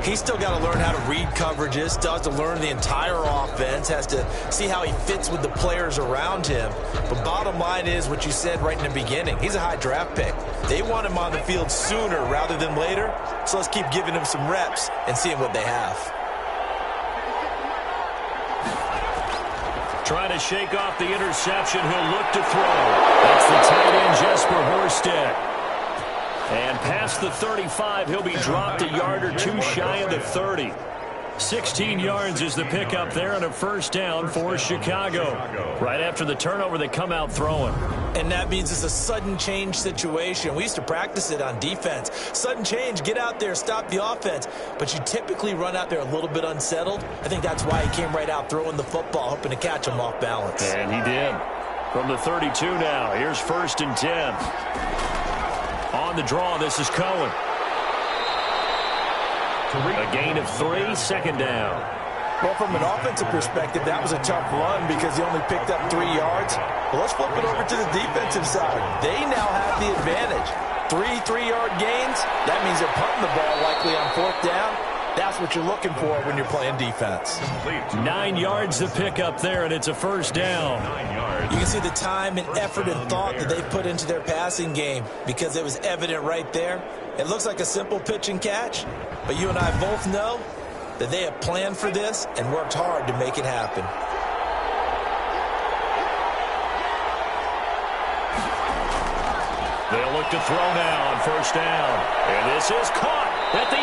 Speaker 3: He's still got to learn how to read coverages, still has to learn the entire offense, has to see how he fits with the players around him. But bottom line is what you said right in the beginning. He's a high draft pick. They want him on the field sooner rather than later, so let's keep giving him some reps and seeing what they have.
Speaker 1: Trying to shake off the interception. He'll look to throw. That's the tight end, Jesper Horsted. And past the 35, he'll be dropped a yard or two shy of the 30. 16 yards is the pickup there and a first down for Chicago. Right after the turnover, they come out throwing.
Speaker 3: And that means it's a sudden change situation. We used to practice it on defense. Sudden change, get out there, stop the offense. But you typically run out there a little bit unsettled. I think that's why he came right out throwing the football, hoping to catch him off balance.
Speaker 1: And he did. From the 32 now, here's 1st and 10. On the draw, this is Cohen. A gain of 3, 2nd down.
Speaker 3: Well, from an offensive perspective, that was a tough run because he only picked up 3 yards. Well, let's flip it over to the defensive side. They now have the advantage. 3 3-yard gains. That means they're punting the ball likely on 4th down. That's what you're looking for when you're playing defense.
Speaker 1: 9 yards to pick up there, and it's a first down.
Speaker 2: 9 yards.
Speaker 3: You can see the time and effort and thought that they put into their passing game because it was evident right there. It looks like a simple pitch and catch, but you and I both know that they have planned for this and worked hard to make it happen.
Speaker 1: They'll look to throw now on first down. And this is caught at the 8.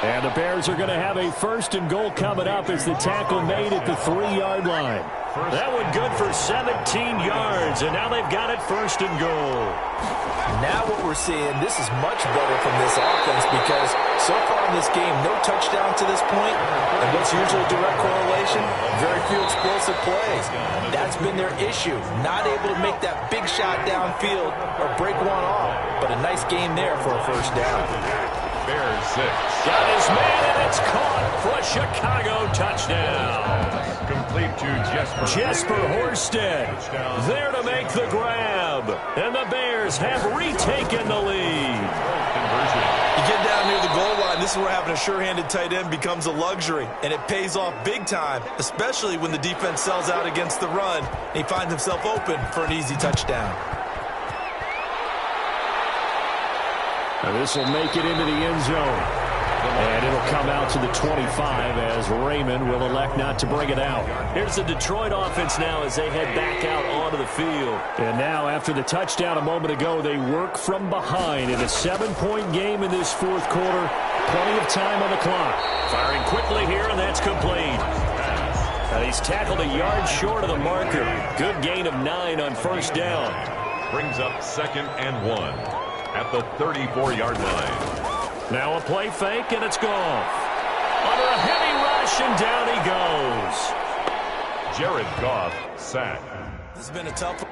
Speaker 4: And the Bears are going to have a 1st and goal coming up as the tackle made at the 3-yard line.
Speaker 1: That one good for 17 yards, and now they've got it 1st and goal.
Speaker 3: Now what we're seeing, this is much better from this offense because so far in this game, no touchdown to this point, and what's usually a direct correlation, very few explosive plays. That's been their issue, not able to make that big shot downfield or break one off, but a nice game there for a first down.
Speaker 2: Bears 6.
Speaker 1: Got his man, and it's caught for a Chicago touchdown.
Speaker 2: Complete to
Speaker 1: Jesper Horsted there to make the grab. And the Bears have retaken the lead.
Speaker 3: You get down near the goal line, this is where having a sure-handed tight end becomes a luxury, and it pays off big time, especially when the defense sells out against the run, and he finds himself open for an easy touchdown.
Speaker 4: And this will make it into the end zone. And it'll come out to the 25 as Raymond will elect not to bring it out.
Speaker 1: Here's the Detroit offense now as they head back out onto the field.
Speaker 4: And now, after the touchdown a moment ago, they work from behind in a 7-point game in this fourth quarter. Plenty of time on the clock.
Speaker 1: Firing quickly here, and that's complete. And he's tackled a yard short of the marker. Good gain of 9 on first down.
Speaker 2: Brings up 2nd and 1 at the 34-yard line.
Speaker 1: Now a play fake, and it's gone. Under a heavy rush, and down he goes.
Speaker 2: Jared Goff sacked.
Speaker 3: This has been a tough one.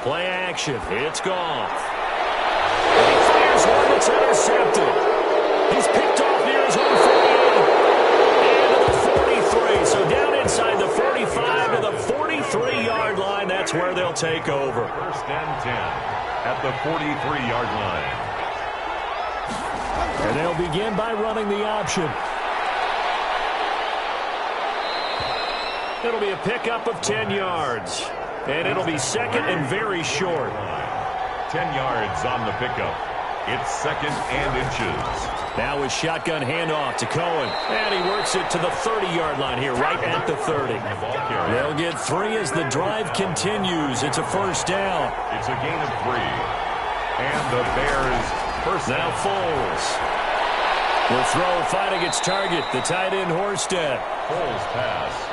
Speaker 1: Play action. It's Goff. And he fires one that's intercepted. He's picked off near his own 48. And to the 43. So down inside the 45 to the 43-yard line. That's where they'll take over.
Speaker 2: 1st and 10 at the 43-yard line.
Speaker 4: And they'll begin by running the option.
Speaker 1: It'll be a pickup of 10 yards. And it'll be 2nd and very short.
Speaker 2: 10 yards on the pickup. It's 2nd and inches.
Speaker 1: Now a shotgun handoff to Cohen. And he works it to the 30-yard line here, right at the 30. They'll get 3 as the drive continues. It's a first down.
Speaker 2: It's a gain of 3. And the Bears first
Speaker 1: now Foles. The throw finding its target, the tight end Horsted.
Speaker 2: Foles pass.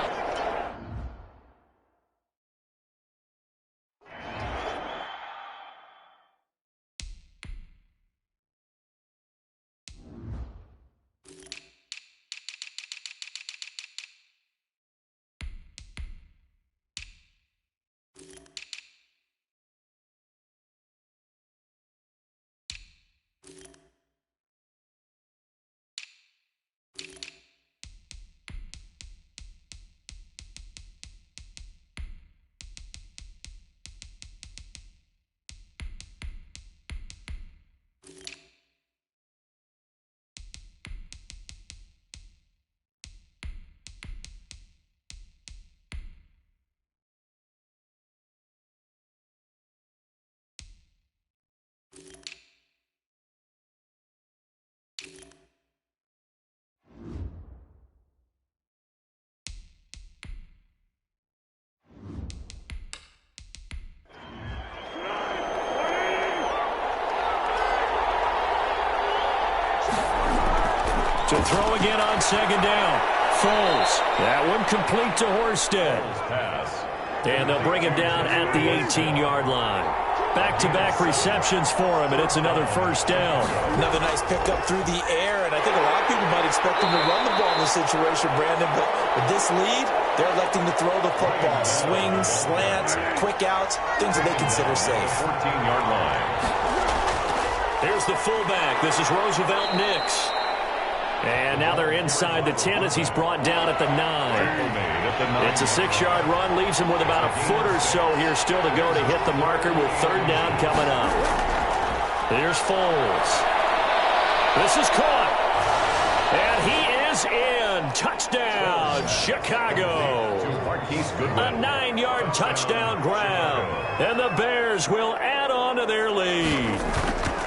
Speaker 1: To throw again on second down. Foles. That one complete to Horsted. And they'll bring him down at the 18-yard line. Back-to-back receptions for him, and it's another first down.
Speaker 3: Another nice pickup through the air, and I think a lot of people might expect him to run the ball in this situation, Brandon, but with this lead, they're electing to throw the football. Swings, slants, quick outs, things that they consider safe.
Speaker 2: 14-yard line.
Speaker 1: Here's the fullback. This is Roosevelt Nix. And now they're inside the 10 as he's brought down at the 9. It's a 6-yard run, leaves him with about a foot or so here still to go to hit the marker with third down coming up. Here's Foles. This is caught. And he is in. Touchdown, Chicago. A 9-yard touchdown grab. And the Bears will add on to their lead.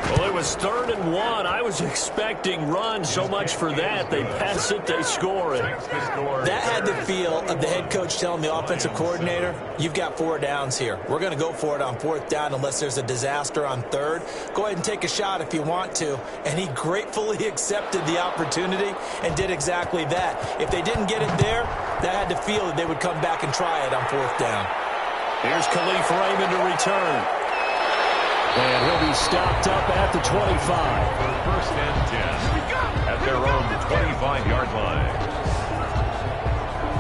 Speaker 1: Well, it was 3rd and 1. I was expecting run, so much for that. They pass it, they score it.
Speaker 3: That had the feel of the head coach telling the offensive coordinator, you've got 4 downs here. We're going to go for it on 4th down unless there's a disaster on 3rd. Go ahead and take a shot if you want to. And he gratefully accepted the opportunity and did exactly that. If they didn't get it there, that had the feel that they would come back and try it on 4th down.
Speaker 1: Here's Khalif Raymond to return. And he'll be stopped up at the 25.
Speaker 2: For first and 10 at their own 25-yard line.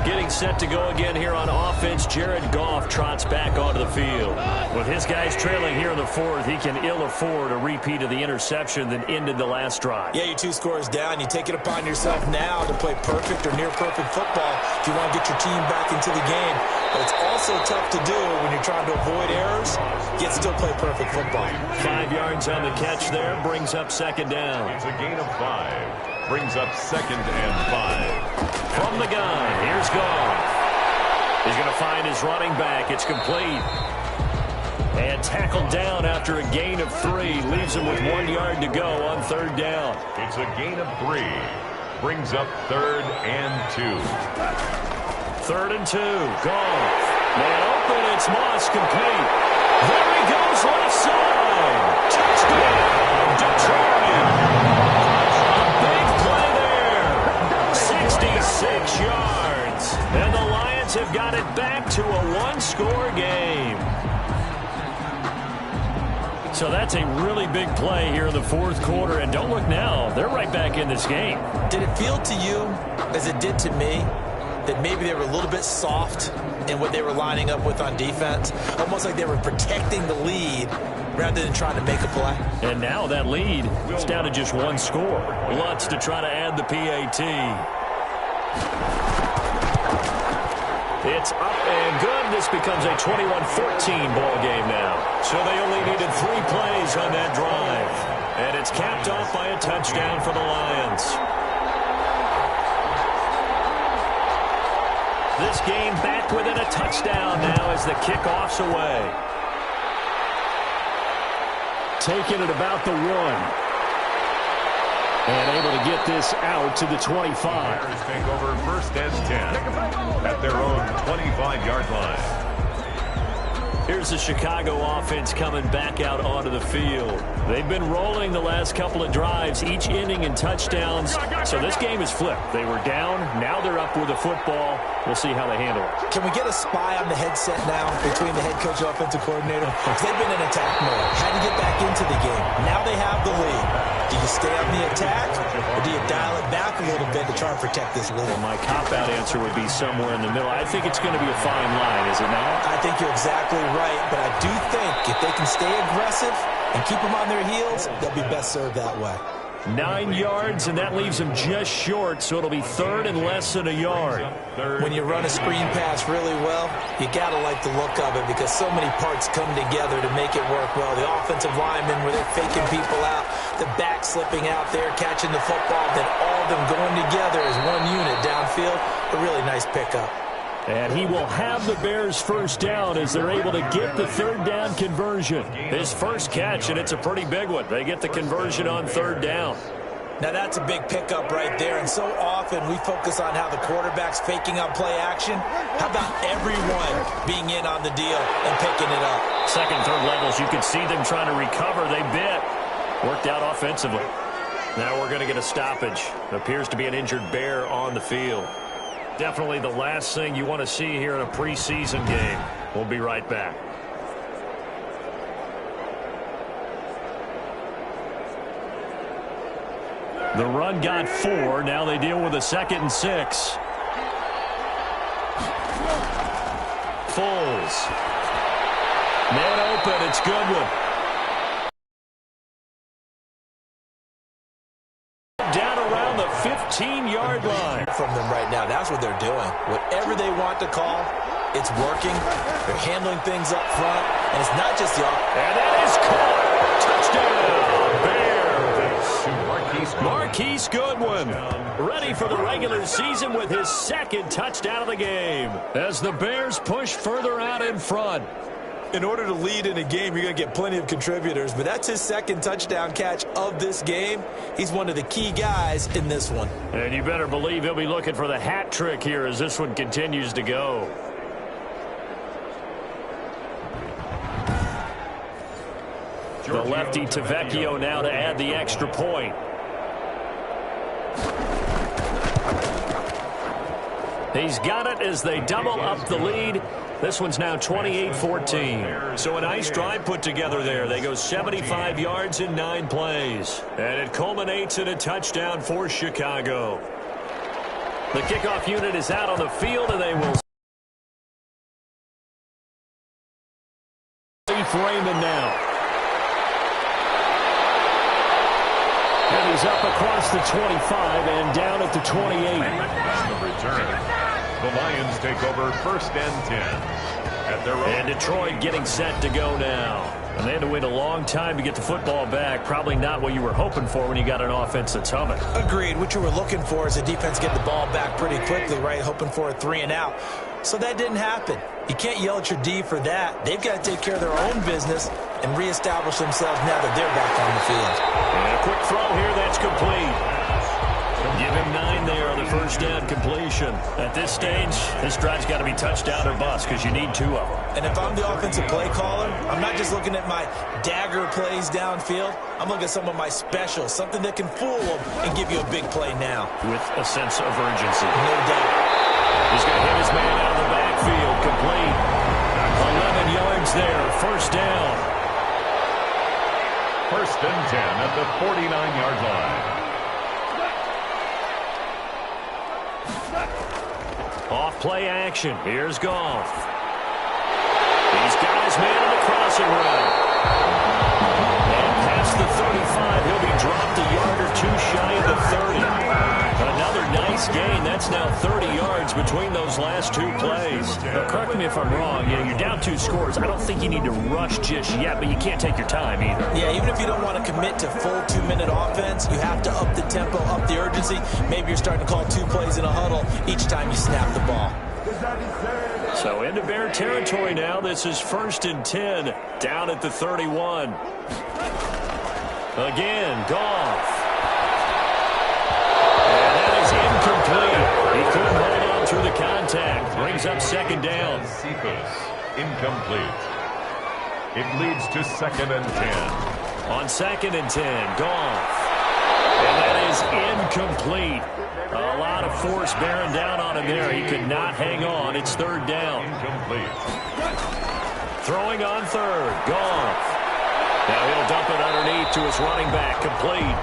Speaker 1: Getting set to go again here on offense, Jared Goff trots back onto the field. With his guys trailing here in the 4th, he can ill afford a repeat of the interception that ended the last drive.
Speaker 3: Yeah, your 2 scores down. You take it upon yourself now to play perfect or near-perfect football if you want to get your team back into the game. But it's also tough to do when you're trying to avoid errors, yet still play perfect football.
Speaker 1: 5 yards on the catch there, brings up second down.
Speaker 2: It's a gain of 5. Brings up 2nd and 5.
Speaker 1: From the gun, here's Goff. He's going to find his running back. It's complete. And tackled down after a gain of 3. Leaves him with 1 yard to go on 3rd down.
Speaker 2: It's a gain of 3. Brings up 3rd and 2.
Speaker 1: 3rd and 2. Goff. Man open. It's Moss complete. There he goes left side. Touchdown, Detroit. Big play there. 66 yards. And the Lions have got it back to a one-score game. So that's a really big play here in the 4th quarter. And don't look now. They're right back in this game.
Speaker 3: Did it feel to you, as it did to me, that maybe they were a little bit soft in what they were lining up with on defense? Almost like they were protecting the lead rather than trying to make a play.
Speaker 1: And now that lead is down to just 1 score. Lutz to try to add the PAT. It's up and good. This becomes a 21-14 ball game now. So they only needed 3 plays on that drive. And it's capped off by a touchdown for the Lions. This game back within a touchdown now as the kickoff's away. Taking it about the 1. And able to get this out to the 25.
Speaker 2: Bears take over 1st and 10 at their own 25-yard line.
Speaker 1: Here's the Chicago offense coming back out onto the field. They've been rolling the last couple of drives, each ending in touchdowns. So this game is flipped. They were down. Now they're up with the football. We'll see how they handle it.
Speaker 3: Can we get a spy on the headset now between the head coach and offensive coordinator? Because they've been in attack mode. Had to get back into the game. Now they have the lead. Do you stay on the attack, or do you dial it back a little bit to try and protect this lead?
Speaker 1: Well, my cop-out answer would be somewhere in the middle. I think it's going to be a fine line, is it not?
Speaker 3: I think you're exactly right, but I do think if they can stay aggressive and keep them on their heels, they'll be best served that way.
Speaker 1: 9 yards, and that leaves them just short, so it'll be 3rd and less than a yard.
Speaker 3: When you run a screen pass really well, you got to like the look of it because so many parts come together to make it work well. The offensive linemen where they're faking people out, the back slipping out there, catching the football, then all of them going together as one unit downfield. A really nice pickup.
Speaker 1: And he will have the Bears first down as they're able to get the 3rd down conversion. His first catch, and it's a pretty big one. They get the conversion on 3rd down.
Speaker 3: Now that's a big pickup right there, and so often we focus on how the quarterback's faking on play action. How about everyone being in on the deal and picking it up?
Speaker 1: 2nd, 3rd levels, you can see them trying to recover. They bit. Worked out offensively. Now we're going to get a stoppage. Appears to be an injured Bear on the field. Definitely the last thing you want to see here in a preseason game. We'll be right back. The run got 4. Now they deal with a 2nd and 6. Foles. Man open. It's Goodwin. Down around the 15-yard line.
Speaker 3: From them right now, that's what they're doing. Whatever they want to call, it's working. They're handling things up front, and it's not just the offense.
Speaker 1: And that is caught. Touchdown, Bears. Marquise Goodwin, ready for the regular season with his 2nd touchdown of the game as the Bears push further out in front.
Speaker 3: In order to lead in a game, you're going to get plenty of contributors, but that's his 2nd touchdown catch of this game. He's one of the key guys in this one.
Speaker 1: And you better believe he'll be looking for the hat trick here as this one continues to go. The lefty Tavecchio now to add the extra point. He's got it as they double up the lead. This one's now 28-14. So a nice drive put together there. They go 75 yards in 9 plays. And it culminates in a touchdown for Chicago. The kickoff unit is out on the field, and they will see Raymond now. And he's up across the 25 and down at the 28.
Speaker 2: On the return, the Lions take over 1st and 10. At their own.
Speaker 1: And Detroit getting set to go now. And they had to wait a long time to get the football back. Probably not what you were hoping for when you got an offense that's humming.
Speaker 3: Agreed. What you were looking for is the defense getting the ball back pretty quickly, right? Hoping for a 3 and out. So that didn't happen. You can't yell at your D for that. They've got to take care of their own business and reestablish themselves now that they're back on the field.
Speaker 1: And a quick throw here that's complete. Give him 9 there on the 1st down completion. At this stage, this drive's got to be touchdown or bust because you need 2 of them.
Speaker 3: And if I'm the offensive play caller, I'm not just looking at my dagger plays downfield. I'm looking at some of my specials, something that can fool them and give you a big play now.
Speaker 1: With a sense of urgency.
Speaker 3: No doubt.
Speaker 1: He's going to hit his man out of the backfield. Complete. 11 yards there. 1st down.
Speaker 2: 1st and 10 at the 49-yard line.
Speaker 1: Off play action. Here's Goff. He's got his man on the crossing route. And past the 35, he'll be dropped a yard or 2 shy of the 30. Another nice gain. That's now 30 yards between those last 2 plays. Now, correct me if I'm wrong. You know, you're down 2 scores. I don't think you need to rush just yet, but you can't take your time either.
Speaker 3: Yeah, even if you don't want to commit to full 2-minute offense, you have to up the tempo, up the urgency. Maybe you're starting to call 2 plays in a huddle each time you snap the ball.
Speaker 1: So into Bear territory now. This is 1st and 10 down at the 31. Again, Goff. And that is incomplete. He couldn't hold on through the contact. Brings up 2nd down.
Speaker 2: Cephas, incomplete. It leads to 2nd and 10.
Speaker 1: On 2nd and 10, Goff. And that is incomplete. A lot of force bearing down on him there. He could not hang on. It's 3rd down.
Speaker 2: Incomplete.
Speaker 1: Throwing on 3rd. Goff. Now he'll dump it underneath to his running back. Complete.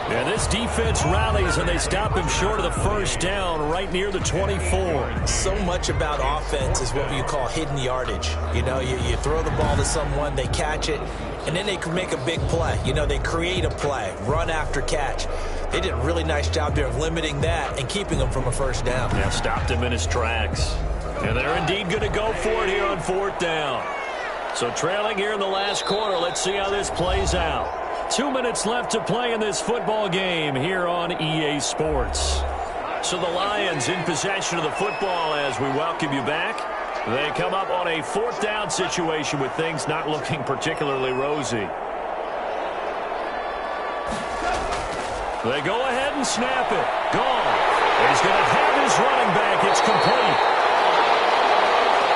Speaker 1: And this defense rallies, and they stop him short of the 1st down right near the 24.
Speaker 3: So much about offense is what you call hidden yardage. You know, you throw the ball to someone, they catch it, and then they can make a big play. You know, they create a play, run after catch. They did a really nice job there of limiting that and keeping him from a 1st down.
Speaker 1: Yeah, stopped him in his tracks. And they're indeed going to go for it here on 4th down. So trailing here in the last quarter, let's see how this plays out. 2 minutes left to play in this football game here on EA Sports. So the Lions in possession of the football as we welcome you back. They come up on a 4th down situation with things not looking particularly rosy. They go ahead and snap it. Gone. He's going to have his running back. It's complete.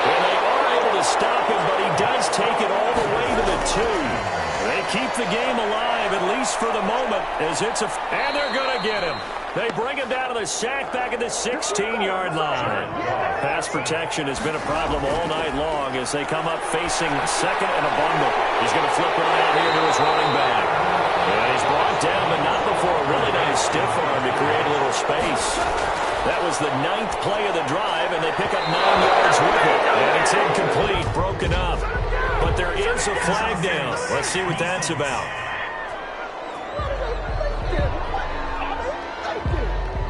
Speaker 1: And they are able to stop him, but he does take it all the way to the 2. They keep the game alive, at least for the moment, as and they're going to get him. They bring him down to the sack back at the 16-yard line. Pass protection has been a problem all night long as they come up facing second and a bundle. He's going to flip one out here to his running back. And he's brought down, but not before a really nice stiff arm to create a little space. That was the 9th play of the drive, and they pick up 9 yards with it. And it's incomplete, broken up. But there is a flag down. Let's see what that's about.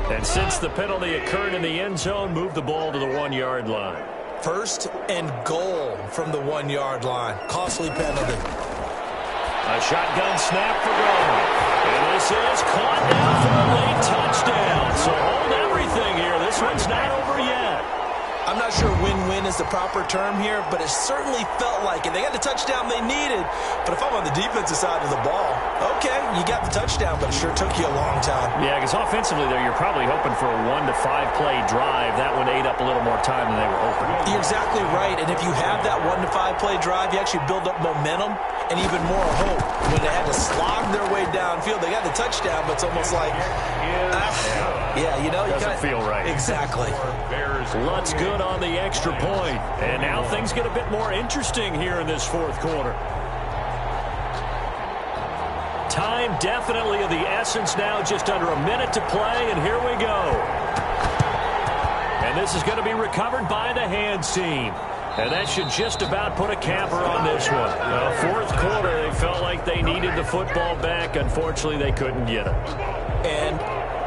Speaker 1: And since the penalty occurred in the end zone, move the ball to the 1-yard line.
Speaker 3: 1st and goal from the 1-yard line. Costly penalty.
Speaker 1: A shotgun snap for Brown. And this is caught down for a late touchdown. So hold everything here. This one's not over yet.
Speaker 3: I'm not sure win-win is the proper term here, but it certainly felt like it. They got the touchdown they needed, but if I'm on the defensive side of the ball, okay, you got the touchdown, but it sure took you a long time.
Speaker 1: Yeah, because offensively there, you're probably hoping for a 1 to 5 play drive. That one ate up a little more time than they were hoping.
Speaker 3: You're exactly right, and if you have that 1 to 5 play drive, you actually build up momentum and even more hope. When they had to slog their way downfield, they got the touchdown, but it's almost like, yeah, you know,
Speaker 1: doesn't feel right.
Speaker 3: Exactly.
Speaker 1: Lutz good on the extra point. And now things get a bit more interesting here in this 4th quarter. Time definitely of the essence now, just under a minute to play, and here we go. And this is going to be recovered by the hands team. And that should just about put a capper on this one. 4th quarter, they felt like they needed the football back. Unfortunately, they couldn't get it.
Speaker 3: And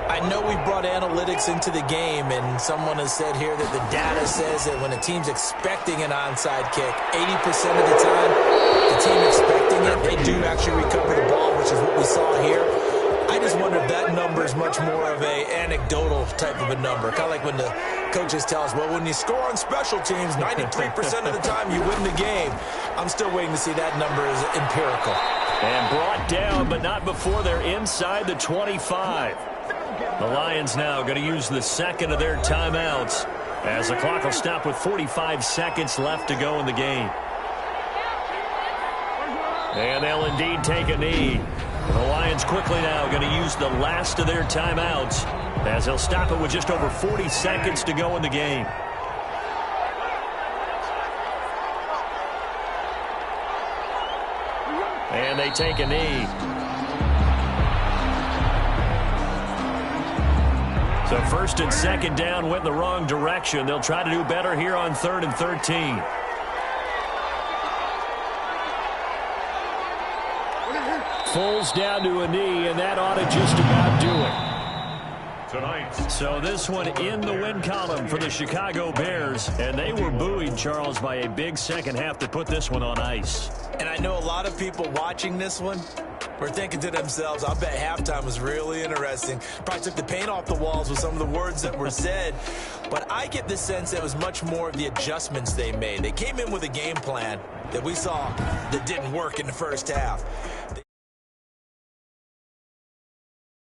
Speaker 3: I know we brought analytics into the game, and someone has said here that the data says that when a team's expecting an onside kick, 80% of the time, the team expecting it, they do actually recover the ball, which is what we saw here. I just wonder if that number is much more of a anecdotal type of a number. Kind of like when the coaches tell us, well, when you score on special teams, 93% of the time you win the game. I'm still waiting to see that number is empirical.
Speaker 1: And brought down, but not before they're inside the 25. The Lions now going to use the 2nd of their timeouts as the clock will stop with 45 seconds left to go in the game. And they'll indeed take a knee. The Lions quickly now going to use the last of their timeouts as they'll stop it with just over 40 seconds to go in the game. And they take a knee. So 1st and 2nd down went in the wrong direction. They'll try to do better here on 3rd and 13. Foles down to a knee, and that ought to just about do it.
Speaker 2: Tonight.
Speaker 1: So this one in the win column for the Chicago Bears, and they were buoyed, Charles, by a big second half to put this one on ice.
Speaker 3: And I know a lot of people watching this one were thinking to themselves, I bet halftime was really interesting. Probably took the paint off the walls with some of the words that were said. But I get the sense it was much more of the adjustments they made. They came in with a game plan that we saw that didn't work in the first half.